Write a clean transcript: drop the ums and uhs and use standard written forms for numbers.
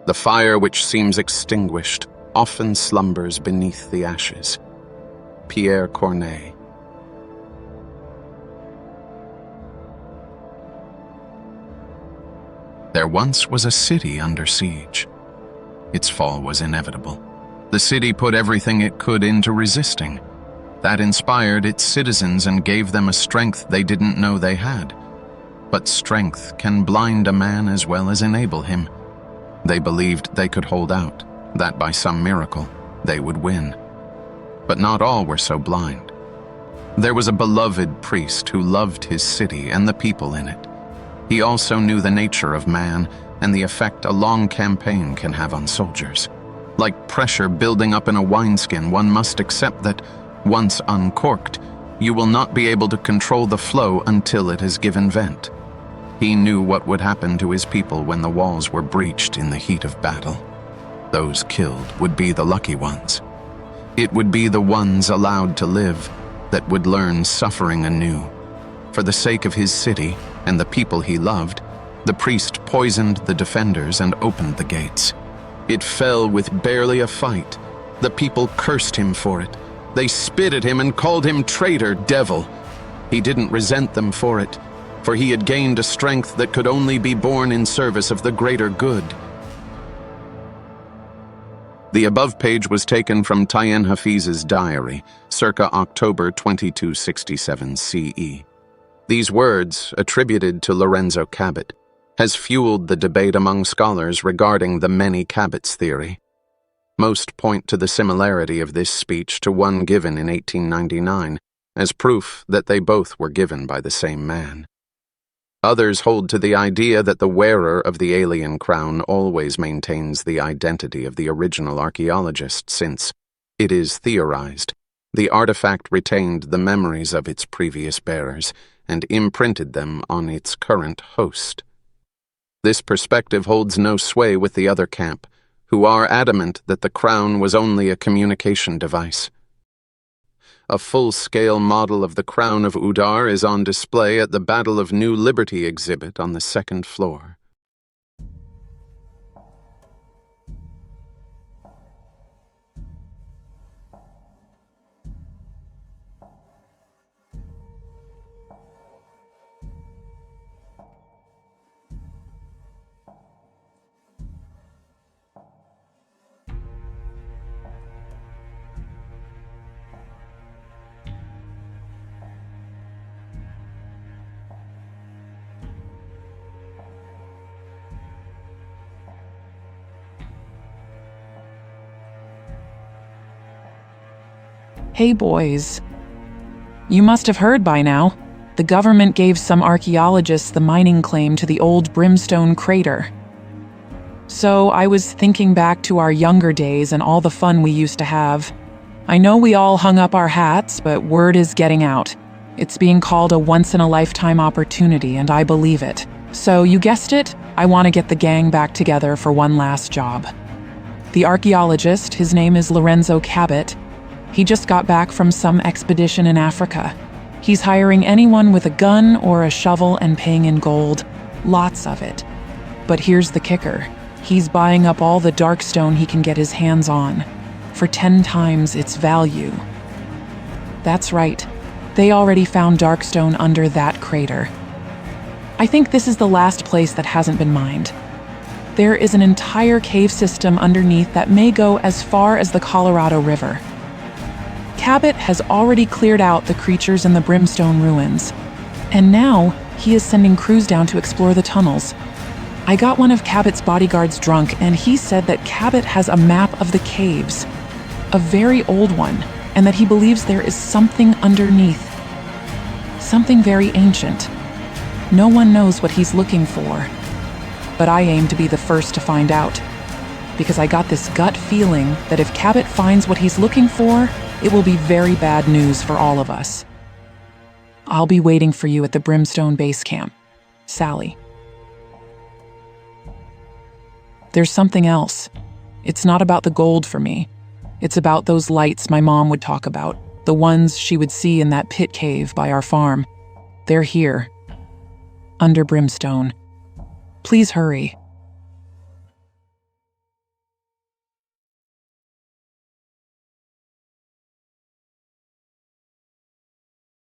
The fire which seems extinguished often slumbers beneath the ashes. Pierre Corneille. There once was a city under siege. Its fall was inevitable. The city put everything it could into resisting. That inspired its citizens and gave them a strength they didn't know they had. But strength can blind a man as well as enable him. They believed they could hold out, that by some miracle they would win. But not all were so blind. There was a beloved priest who loved his city and the people in it. He also knew the nature of man and the effect a long campaign can have on soldiers. Like pressure building up in a wineskin, one must accept that, once uncorked, you will not be able to control the flow until it has given vent. He knew what would happen to his people when the walls were breached in the heat of battle. Those killed would be the lucky ones. It would be the ones allowed to live that would learn suffering anew. For the sake of his city and the people he loved, the priest poisoned the defenders and opened the gates. It fell with barely a fight. The people cursed him for it. They spit at him and called him traitor, devil. He didn't resent them for it, for he had gained a strength that could only be born in service of the greater good. The above page was taken from Tayin Hafiz's diary, circa October 2267 CE. These words, attributed to Lorenzo Cabot, has fueled the debate among scholars regarding the many Cabots theory. Most point to the similarity of this speech to one given in 1899, as proof that they both were given by the same man. Others hold to the idea that the wearer of the alien crown always maintains the identity of the original archaeologist since, it is theorized, the artifact retained the memories of its previous bearers and imprinted them on its current host. This perspective holds no sway with the other camp, who are adamant that the crown was only a communication device. A full-scale model of the crown of Udar is on display at the Battle of New Liberty exhibit on the second floor. Hey boys. You must have heard by now. The government gave some archaeologists the mining claim to the old Brimstone crater. So I was thinking back to our younger days and all the fun we used to have. I know we all hung up our hats, but word is getting out. It's being called a once-in-a-lifetime opportunity, and I believe it. So you guessed it, I want to get the gang back together for one last job. The archaeologist, his name is Lorenzo Cabot. He just got back from some expedition in Africa. He's hiring anyone with a gun or a shovel and paying in gold. Lots of it. But here's the kicker. He's buying up all the dark stone he can get his hands on, for 10 times its value. That's right. They already found dark stone under that crater. I think this is the last place that hasn't been mined. There is an entire cave system underneath that may go as far as the Colorado River. Cabot has already cleared out the creatures in the Brimstone ruins, and now he is sending crews down to explore the tunnels. I got one of Cabot's bodyguards drunk, and he said that Cabot has a map of the caves, a very old one, and that he believes there is something underneath. Something very ancient. No one knows what he's looking for, but I aim to be the first to find out, because I got this gut feeling that if Cabot finds what he's looking for, it will be very bad news for all of us. I'll be waiting for you at the Brimstone base camp. Sally. There's something else. It's not about the gold for me. It's about those lights my mom would talk about, the ones she would see in that pit cave by our farm. They're here. Under Brimstone. Please hurry.